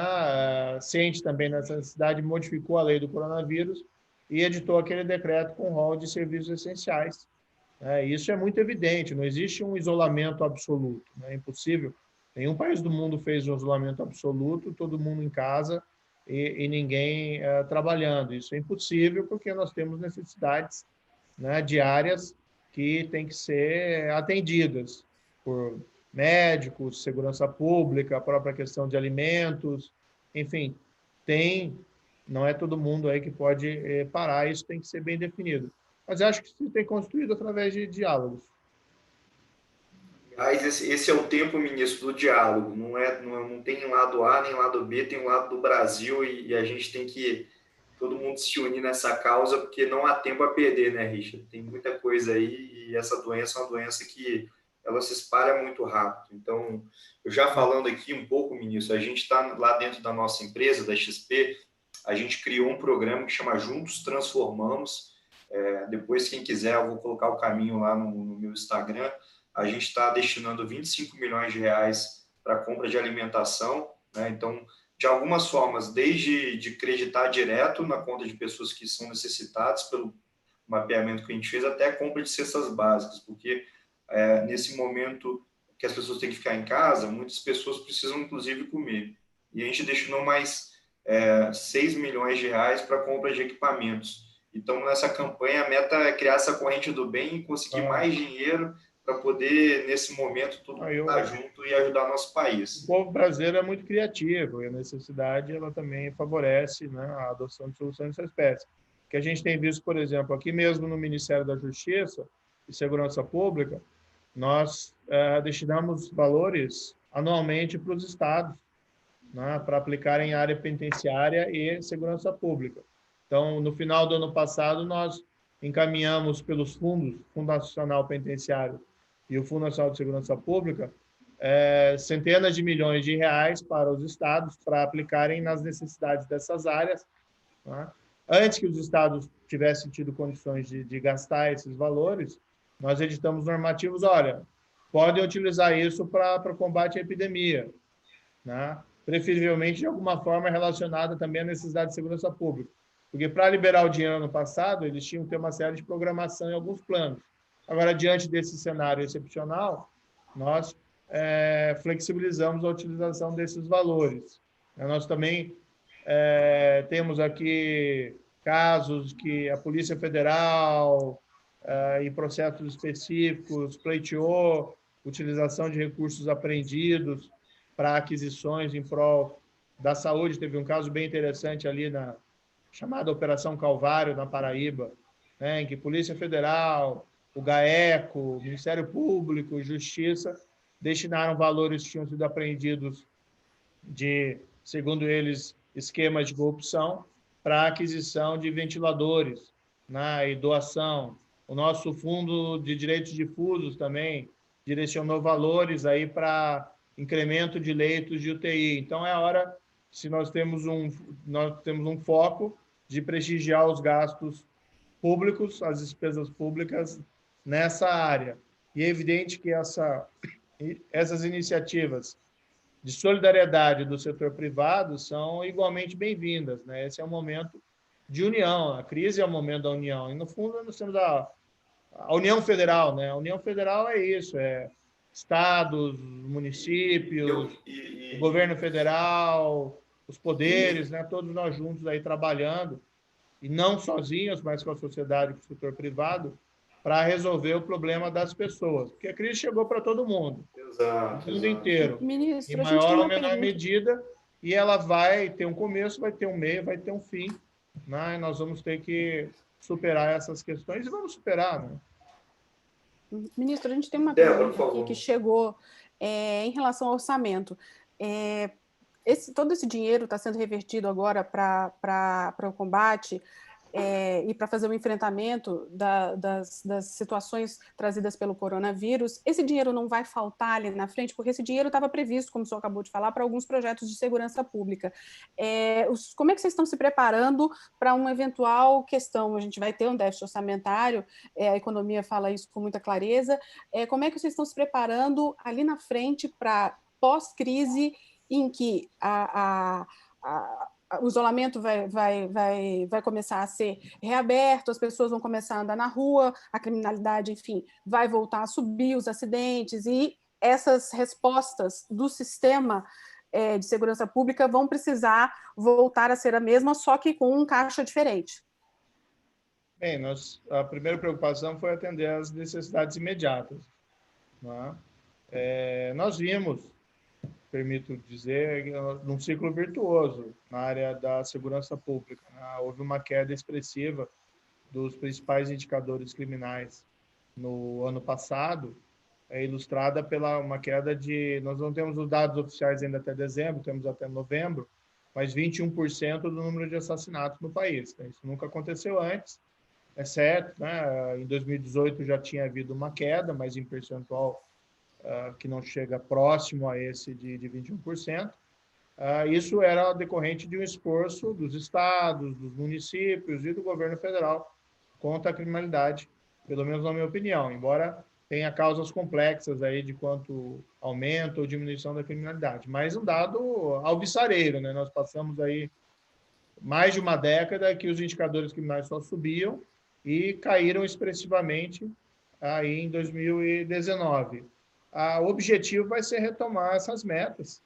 ciente também dessa necessidade, modificou a lei do coronavírus e editou aquele decreto com rol de serviços essenciais. Isso é muito evidente, não existe um isolamento absoluto, né? É impossível. Nenhum país do mundo fez um isolamento absoluto, todo mundo em casa e ninguém trabalhando. Isso é impossível porque nós temos necessidades, né, diárias que têm que ser atendidas por médicos, segurança pública, a própria questão de alimentos, enfim, não é todo mundo aí que pode parar, isso tem que ser bem definido. Mas eu acho que isso tem construído através de diálogos. Mas esse é o tempo, ministro, do diálogo. Não tem lado A nem lado B, tem o lado do Brasil e a gente tem que todo mundo se unir nessa causa, porque não há tempo a perder, né, Richard? Tem muita coisa aí e essa doença é uma doença que ela se espalha muito rápido. Então, eu já falando aqui um pouco, ministro, a gente está lá dentro da nossa empresa, da XP, a gente criou um programa que chama Juntos Transformamos. Depois, quem quiser, eu vou colocar o caminho lá no meu Instagram. A gente está destinando 25 milhões de reais para compra de alimentação, né? Então, de algumas formas, desde de creditar direto na conta de pessoas que são necessitadas pelo mapeamento que a gente fez, até a compra de cestas básicas, porque nesse momento que as pessoas têm que ficar em casa, muitas pessoas precisam, inclusive, comer. E a gente destinou mais 6 milhões de reais para compra de equipamentos. Então, nessa campanha, a meta é criar essa corrente do bem e conseguir mais dinheiro para poder, nesse momento, todo mundo estar junto e ajudar nosso país. O povo brasileiro é muito criativo e a necessidade ela também favorece, né, a adoção de soluções dessa espécie. O que a gente tem visto, por exemplo, aqui mesmo no Ministério da Justiça e Segurança Pública, nós destinamos valores anualmente para os estados, né, para aplicar em área penitenciária e segurança pública. Então, no final do ano passado, nós encaminhamos pelos fundos, Fundo Nacional Penitenciário e o Fundo Nacional de Segurança Pública, centenas de milhões de reais para os estados para aplicarem nas necessidades dessas áreas, né? Antes que os estados tivessem tido condições de gastar esses valores, nós editamos normativos, olha, podem utilizar isso para o combate à epidemia, né? Preferivelmente de alguma forma relacionada também à necessidade de segurança pública. Porque para liberar o dinheiro no passado, eles tinham que ter uma série de programação em alguns planos. Agora, diante desse cenário excepcional, nós flexibilizamos a utilização desses valores. Nós também temos aqui casos que a Polícia Federal, em processos específicos, pleiteou utilização de recursos apreendidos para aquisições em prol da saúde. Teve um caso bem interessante ali na chamada Operação Calvário, na Paraíba, né, em que Polícia Federal, o GAECO, o Ministério Público, Justiça, destinaram valores que tinham sido apreendidos de, segundo eles, esquemas de corrupção para a aquisição de ventiladores, né, e doação. O nosso Fundo de Direitos Difusos também direcionou valores aí para incremento de leitos de UTI. Então, é a hora, se nós temos um foco de prestigiar os gastos públicos, as despesas públicas nessa área. E é evidente que essas iniciativas de solidariedade do setor privado são igualmente bem-vindas, né? Esse é um momento de união, a crise é o momento da união. E, no fundo, nós temos a União Federal, né? A União Federal é isso, estados, municípios, o governo federal, os poderes, né? Todos nós juntos aí trabalhando, e não sozinhos, mas com a sociedade, com o setor privado, para resolver o problema das pessoas. Porque a crise chegou para todo mundo, Exato, o mundo inteiro, Ministro, em maior ou menor medida, e ela vai ter um começo, vai ter um meio, vai ter um fim, né? E nós vamos ter que superar essas questões e vamos superar, né? Ministro, a gente tem uma pergunta aqui que chegou em relação ao orçamento. Todo esse dinheiro está sendo revertido agora para o combate e para fazer o enfrentamento das situações trazidas pelo coronavírus. Esse dinheiro não vai faltar ali na frente, porque esse dinheiro estava previsto, como o senhor acabou de falar, para alguns projetos de segurança pública. Como é que vocês estão se preparando para uma eventual questão? A gente vai ter um déficit orçamentário, a economia fala isso com muita clareza. Como é que vocês estão se preparando ali na frente para pós-crise, em que o isolamento vai começar a ser reaberto, as pessoas vão começar a andar na rua, a criminalidade, enfim, vai voltar a subir, os acidentes, e essas respostas do sistema de segurança pública vão precisar voltar a ser a mesma, só que com um caixa diferente. Bem, a primeira preocupação foi atender às necessidades imediatas, né? Nós vimos, permito dizer, num ciclo virtuoso na área da segurança pública, né? Houve uma queda expressiva dos principais indicadores criminais no ano passado, ilustrada pela uma queda de... Nós não temos os dados oficiais ainda até dezembro, temos até novembro, mas 21% do número de assassinatos no país. Isso nunca aconteceu antes, é certo, né? Em 2018 já tinha havido uma queda, mas em percentual que não chega próximo a esse de 21%. Isso era decorrente de um esforço dos estados, dos municípios e do governo federal contra a criminalidade, pelo menos na minha opinião, embora tenha causas complexas aí de quanto aumento ou diminuição da criminalidade. Mas um dado alvissareiro, né? Nós passamos aí mais de uma década que os indicadores criminais só subiam e caíram expressivamente aí em 2019. O objetivo vai ser retomar essas metas,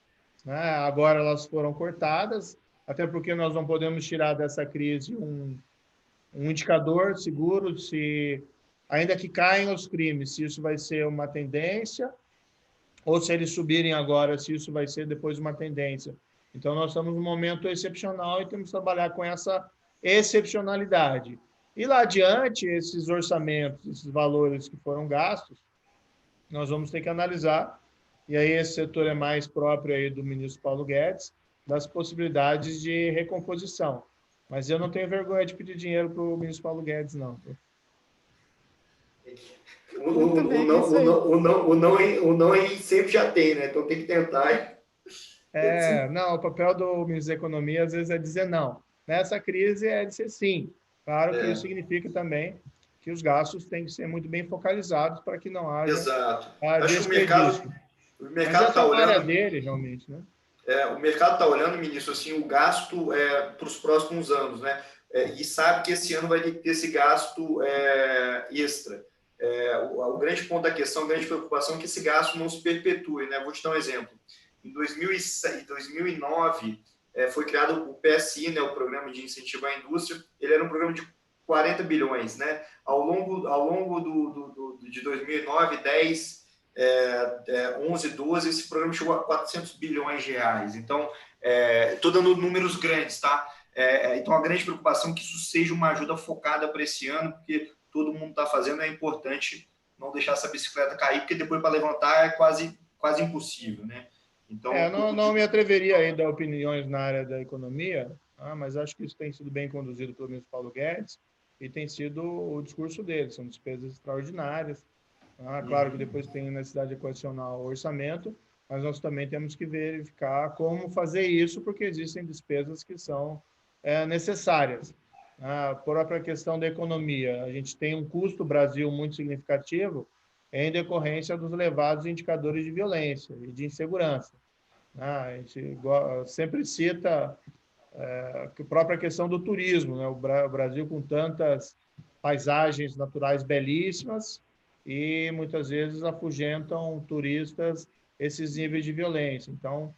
né? Agora elas foram cortadas, até porque nós não podemos tirar dessa crise um indicador seguro, se, ainda que caiam os crimes, se isso vai ser uma tendência, ou se eles subirem agora, se isso vai ser depois uma tendência. Então, nós estamos num momento excepcional e temos que trabalhar com essa excepcionalidade. E lá adiante, esses orçamentos, esses valores que foram gastos, nós vamos ter que analisar, e aí esse setor é mais próprio aí do ministro Paulo Guedes, das possibilidades de recomposição. Mas eu não tenho vergonha de pedir dinheiro para o ministro Paulo Guedes, não. O não ele sempre já tem, né? Então tem que tentar. Não, o papel do ministro da Economia às vezes é dizer não. Nessa crise é dizer sim. Claro que isso significa também que os gastos têm que ser muito bem focalizados para que não haja Exato. Acho que desperdício. o Mas mercado essa está é a área olhando. dele, realmente, né? O mercado está olhando, ministro, assim, o gasto para os próximos anos, né? E sabe que esse ano vai ter que ter esse gasto extra. O grande ponto da questão, a grande preocupação é que esse gasto não se perpetue, né? Vou te dar um exemplo. Em 2009, foi criado o PSI, né, o Programa de Incentivo à Indústria. Ele era um programa de 40 bilhões, né? Ao longo de 2009, 10, 11, 12, esse programa chegou a 400 bilhões de reais. Então, estou dando números grandes, tá? Então, a grande preocupação é que isso seja uma ajuda focada para esse ano, porque todo mundo está fazendo, é importante não deixar essa bicicleta cair, porque depois para levantar é quase impossível, né? Então, não me atreveria a dar opiniões na área da economia, mas acho que isso tem sido bem conduzido pelo ministro Paulo Guedes e tem sido o discurso dele, são despesas extraordinárias. Claro que depois tem necessidade de equacionar o orçamento, mas nós também temos que verificar como fazer isso, porque existem despesas que são necessárias. A própria questão da economia, a gente tem um custo Brasil muito significativo em decorrência dos elevados indicadores de violência e de insegurança. A gente sempre cita a própria questão do turismo, né? O Brasil com tantas paisagens naturais belíssimas e muitas vezes afugentam turistas esses níveis de violência. Então,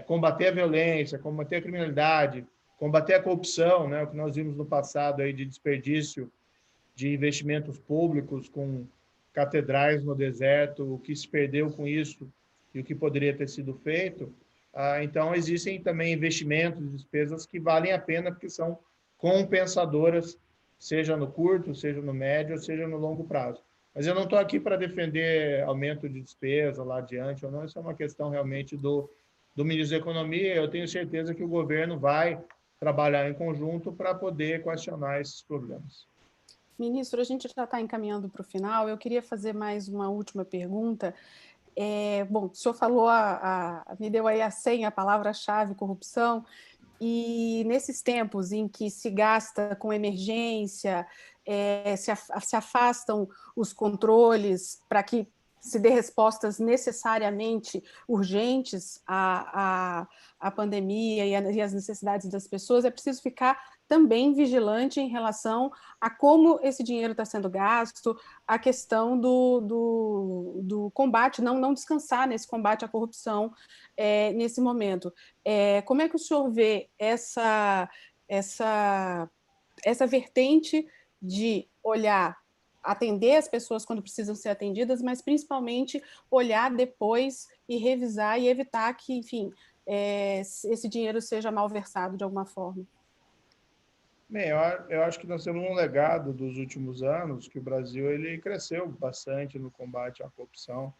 combater a violência, combater a criminalidade, combater a corrupção, né? O que nós vimos no passado aí de desperdício de investimentos públicos com catedrais no deserto, o que se perdeu com isso e o que poderia ter sido feito. Então, existem também investimentos, despesas que valem a pena porque são compensadoras, seja no curto, seja no médio, seja no longo prazo. Mas eu não estou aqui para defender aumento de despesa lá adiante ou não, isso é uma questão realmente do ministro da Economia. Eu tenho certeza que o governo vai trabalhar em conjunto para poder questionar esses problemas. Ministro, a gente já está encaminhando para o final. Eu queria fazer mais uma última pergunta. Bom, o senhor falou, me deu aí a senha, a palavra-chave, corrupção, e nesses tempos em que se gasta com emergência, se afastam os controles para que se dê respostas necessariamente urgentes à pandemia e às necessidades das pessoas, é preciso ficar também vigilante em relação a como esse dinheiro está sendo gasto, a questão do combate, não descansar nesse combate à corrupção nesse momento. Como é que o senhor vê essa vertente de olhar, atender as pessoas quando precisam ser atendidas, mas principalmente olhar depois e revisar e evitar que, enfim, esse dinheiro seja malversado de alguma forma? Bem, eu acho que nós temos um legado dos últimos anos que o Brasil ele cresceu bastante no combate à corrupção,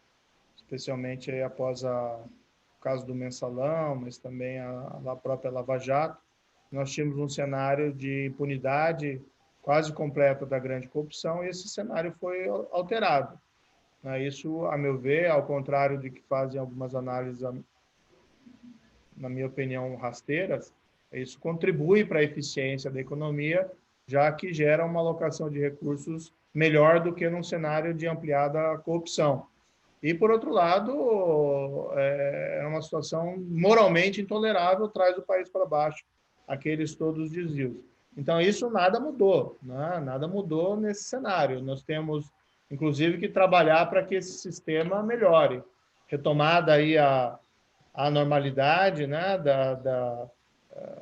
especialmente aí após o caso do Mensalão, mas também a própria Lava Jato. Nós tínhamos um cenário de impunidade quase completa da grande corrupção e esse cenário foi alterado. Isso, a meu ver, ao contrário de que fazem algumas análises, na minha opinião, rasteiras, isso contribui para a eficiência da economia, já que gera uma alocação de recursos melhor do que num cenário de ampliada corrupção. E, por outro lado, é uma situação moralmente intolerável, traz o país para baixo, aqueles todos os desvios. Então, isso nada mudou, né? Nada mudou nesse cenário. Nós temos, inclusive, que trabalhar para que esse sistema melhore. Retomada aí a normalidade, né,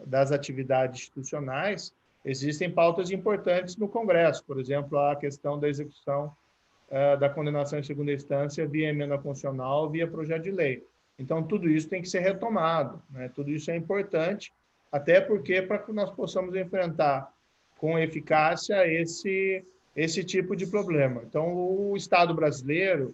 das atividades institucionais, existem pautas importantes no Congresso, por exemplo, a questão da execução da condenação em segunda instância via emenda constitucional, via projeto de lei. Então, tudo isso tem que ser retomado, né? Tudo isso é importante, até porque para que nós possamos enfrentar com eficácia esse tipo de problema. Então, o Estado brasileiro,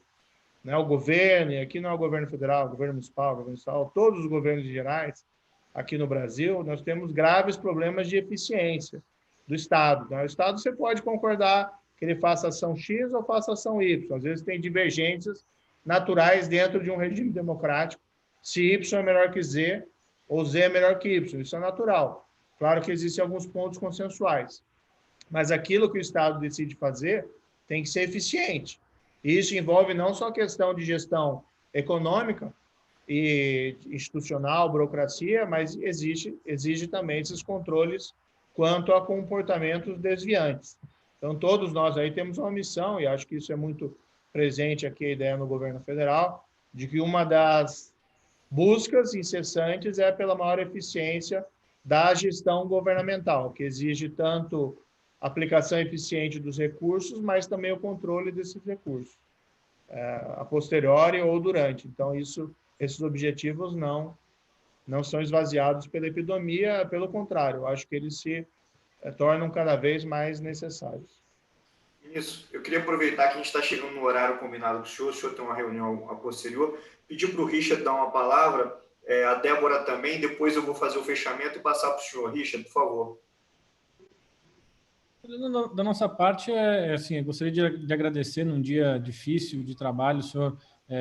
né, o governo, e aqui não é o governo federal, o governo municipal, o governo estadual, todos os governos gerais aqui no Brasil, nós temos graves problemas de eficiência do Estado. Né? O Estado, você pode concordar que ele faça ação X ou faça ação Y. Às vezes tem divergências naturais dentro de um regime democrático, se Y é melhor que Z ou Z é melhor que Y. Isso é natural. Claro que existem alguns pontos consensuais. mas aquilo que o Estado decide fazer tem que ser eficiente. E isso envolve não só a questão de gestão econômica e institucional, burocracia, mas exige também esses controles quanto a comportamentos desviantes. Então, todos nós aí temos uma missão, e acho que isso é muito presente aqui, a ideia no governo federal, de que uma das buscas incessantes é pela maior eficiência da gestão governamental, que exige tanto aplicação eficiente dos recursos, mas também o controle desses recursos, a posteriori ou durante. Então, esses objetivos não são esvaziados pela epidemia, pelo contrário, eu acho que eles se tornam cada vez mais necessários. Isso. Eu queria aproveitar que a gente está chegando no horário combinado com o senhor tem uma reunião a posterior, pedir para o Richard dar uma palavra, a Débora também, depois eu vou fazer o fechamento e passar para o senhor. Richard, por favor. Da nossa parte, assim, eu gostaria de agradecer num dia difícil de trabalho, o senhor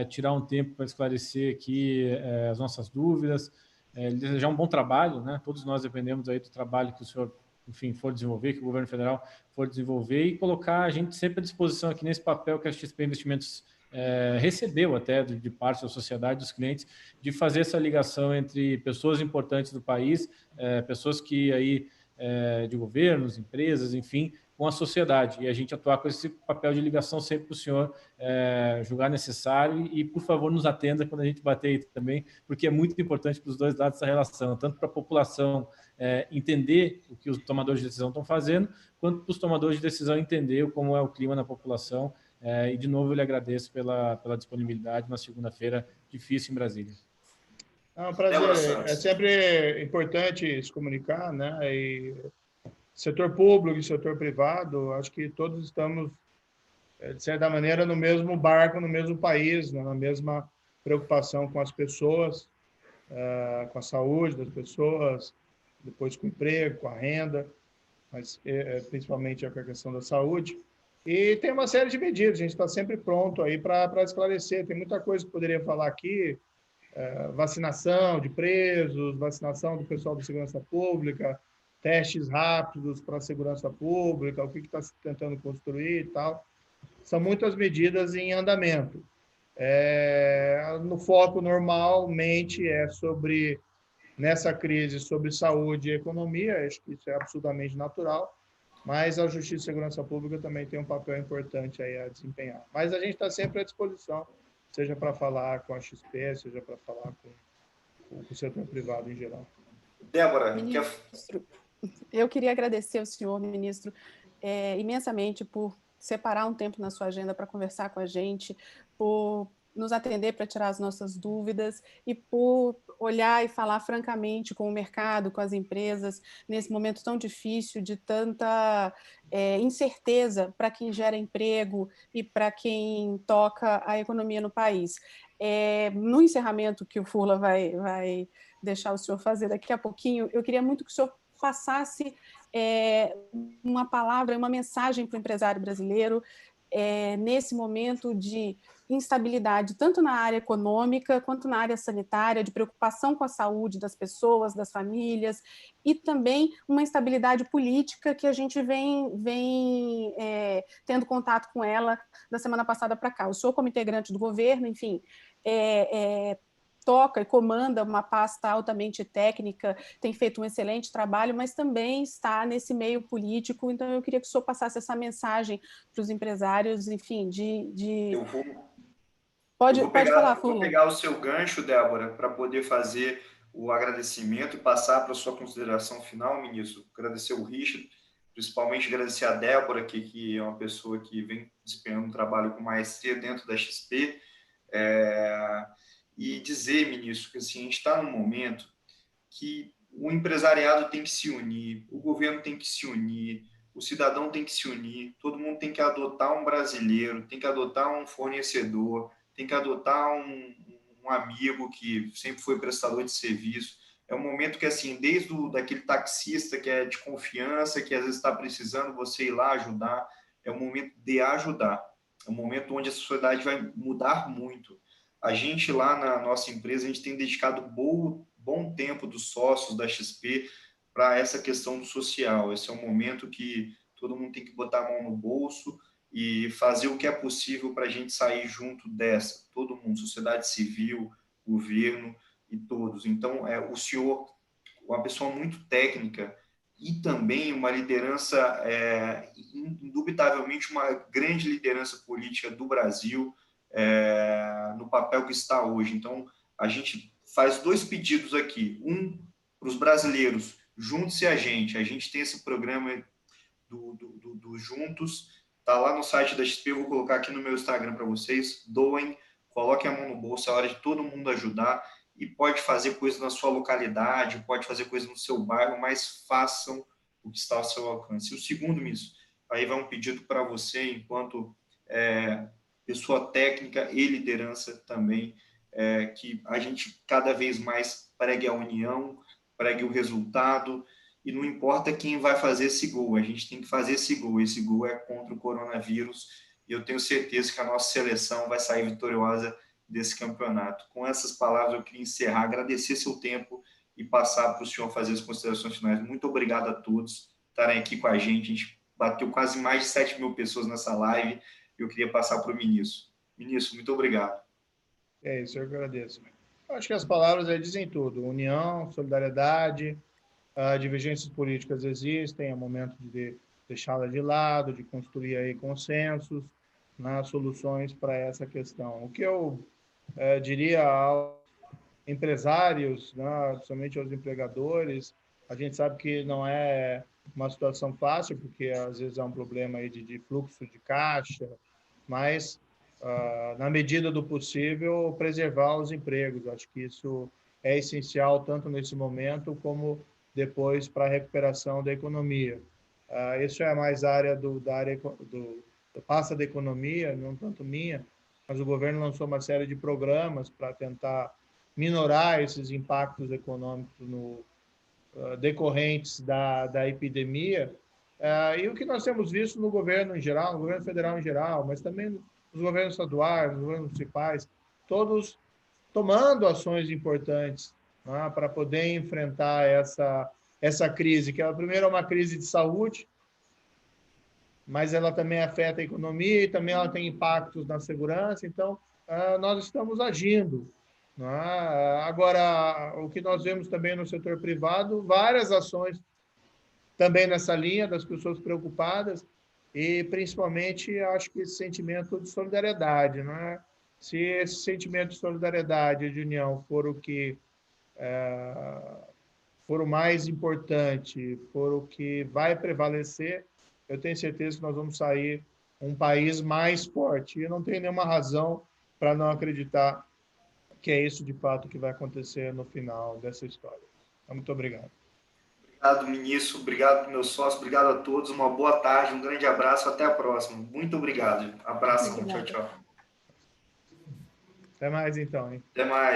tirar um tempo para esclarecer aqui as nossas dúvidas, desejar um bom trabalho, né? Todos nós dependemos aí do trabalho que o senhor, enfim, for desenvolver, que o governo federal for desenvolver e colocar a gente sempre à disposição aqui nesse papel que a XP Investimentos recebeu até de parte da sociedade, dos clientes, de fazer essa ligação entre pessoas importantes do país, pessoas que aí de governos, empresas, enfim, com a sociedade. E a gente atuar com esse papel de ligação sempre para o senhor julgar necessário e, por favor, nos atenda quando a gente bater aí também, porque é muito importante para os dois lados essa relação, tanto para a população entender o que os tomadores de decisão estão fazendo, quanto para os tomadores de decisão entender como é o clima na população. E, de novo, eu lhe agradeço pela disponibilidade na segunda-feira difícil em Brasília. É um prazer. É sempre importante se comunicar, né? E setor público e setor privado, acho que todos estamos, de certa maneira, no mesmo barco, no mesmo país, né? Na mesma preocupação com as pessoas, com a saúde das pessoas, depois com o emprego, com a renda, mas principalmente com a questão da saúde. E tem uma série de medidas, a gente está sempre pronto aí para esclarecer. Tem muita coisa que poderia falar aqui, vacinação de presos, vacinação do pessoal da segurança pública, testes rápidos para a segurança pública, o que está se tentando construir e tal. São muitas medidas em andamento. No foco, normalmente, nessa crise, sobre saúde e economia, acho que isso é absolutamente natural, mas a Justiça e Segurança Pública também tem um papel importante aí a desempenhar. Mas a gente está sempre à disposição, seja para falar com a XP, seja para falar com o setor privado em geral. Débora, ministro, eu queria agradecer ao senhor, ministro, imensamente por separar um tempo na sua agenda para conversar com a gente, por nos atender para tirar as nossas dúvidas e por olhar e falar francamente com o mercado, com as empresas, nesse momento tão difícil, de tanta incerteza para quem gera emprego e para quem toca a economia no país. No encerramento que o Furla vai deixar o senhor fazer daqui a pouquinho, eu queria muito que o senhor passasse uma palavra, uma mensagem para o empresário brasileiro nesse momento de instabilidade, tanto na área econômica quanto na área sanitária, de preocupação com a saúde das pessoas, das famílias, e também uma instabilidade política que a gente vem tendo contato com ela da semana passada para cá. O senhor, como integrante do governo, enfim, toca e comanda uma pasta altamente técnica, tem feito um excelente trabalho, mas também está nesse meio político, então eu queria que o senhor passasse essa mensagem para os empresários, enfim, Eu vou Pode falar, Furla. Vou pegar o seu gancho, Débora, para poder fazer o agradecimento e passar para a sua consideração final, ministro. Agradecer o Richard, principalmente agradecer a Débora, que é uma pessoa que vem desempenhando um trabalho com maestria dentro da XP, e dizer, ministro, que assim, a gente está num momento que o empresariado tem que se unir, o governo tem que se unir, o cidadão tem que se unir, todo mundo tem que adotar um brasileiro, tem que adotar um fornecedor, tem que adotar um amigo que sempre foi prestador de serviço. É um momento que, assim, desde daquele taxista que é de confiança, que às vezes está precisando você ir lá ajudar, é um momento de ajudar. É um momento onde a sociedade vai mudar muito. A gente lá na nossa empresa, a gente tem dedicado bom tempo dos sócios da XP para essa questão do social. Esse é um momento que todo mundo tem que botar a mão no bolso e fazer o que é possível para a gente sair junto dessa, todo mundo, sociedade civil, governo e todos. Então, o senhor, uma pessoa muito técnica e também uma liderança, indubitavelmente uma grande liderança política do Brasil, no papel que está hoje. Então, a gente faz 2 pedidos aqui. Um, para os brasileiros, junte-se a gente tem esse programa do Juntos, está lá no site da XP, eu vou colocar aqui no meu Instagram para vocês, doem, coloquem a mão no bolso, é hora de todo mundo ajudar, e pode fazer coisa na sua localidade, pode fazer coisa no seu bairro, mas façam o que está ao seu alcance. E o segundo, Misso, aí vai um pedido para você, enquanto pessoa técnica e liderança também, que a gente cada vez mais pregue a união, pregue o resultado, e não importa quem vai fazer esse gol, a gente tem que fazer esse gol é contra o coronavírus, e eu tenho certeza que a nossa seleção vai sair vitoriosa desse campeonato. Com essas palavras eu queria encerrar, agradecer seu tempo e passar para o senhor fazer as considerações finais. Muito obrigado a todos estarem aqui com a gente bateu quase mais de 7.000 pessoas nessa live, e eu queria passar para o ministro. Ministro, muito obrigado. É isso, eu agradeço. Eu acho que as palavras aí dizem tudo. União, solidariedade, divergências políticas existem, é momento de deixá-las de lado, de construir aí consensos, soluções para essa questão. O que eu diria aos empresários, principalmente aos empregadores, a gente sabe que não é uma situação fácil, porque às vezes há um problema aí de fluxo de caixa, mas na medida do possível, preservar os empregos. Acho que isso é essencial, tanto nesse momento como depois para a recuperação da economia. Isso é mais área da pasta da economia, não tanto minha, mas o governo lançou uma série de programas para tentar minorar esses impactos econômicos decorrentes da epidemia. E o que nós temos visto no governo em geral, no governo federal em geral, mas também nos governos estaduais, nos governos municipais, todos tomando ações importantes para poder enfrentar essa crise, que primeiro é uma crise de saúde, mas ela também afeta a economia e também ela tem impactos na segurança, então nós estamos agindo. Agora, o que nós vemos também no setor privado, várias ações também nessa linha das pessoas preocupadas, e principalmente acho que esse sentimento de solidariedade. Se esse sentimento de solidariedade e de união for o que for o mais importante, for o que vai prevalecer, eu tenho certeza que nós vamos sair um país mais forte. E eu não tenho nenhuma razão para não acreditar que é isso, de fato, que vai acontecer no final dessa história. Então, muito obrigado. Obrigado, ministro. Obrigado, meu sócio. Obrigado a todos. Uma boa tarde, um grande abraço. Até a próxima. Muito obrigado. Abraço. Tchau, tchau. Até mais, então, hein? Até mais.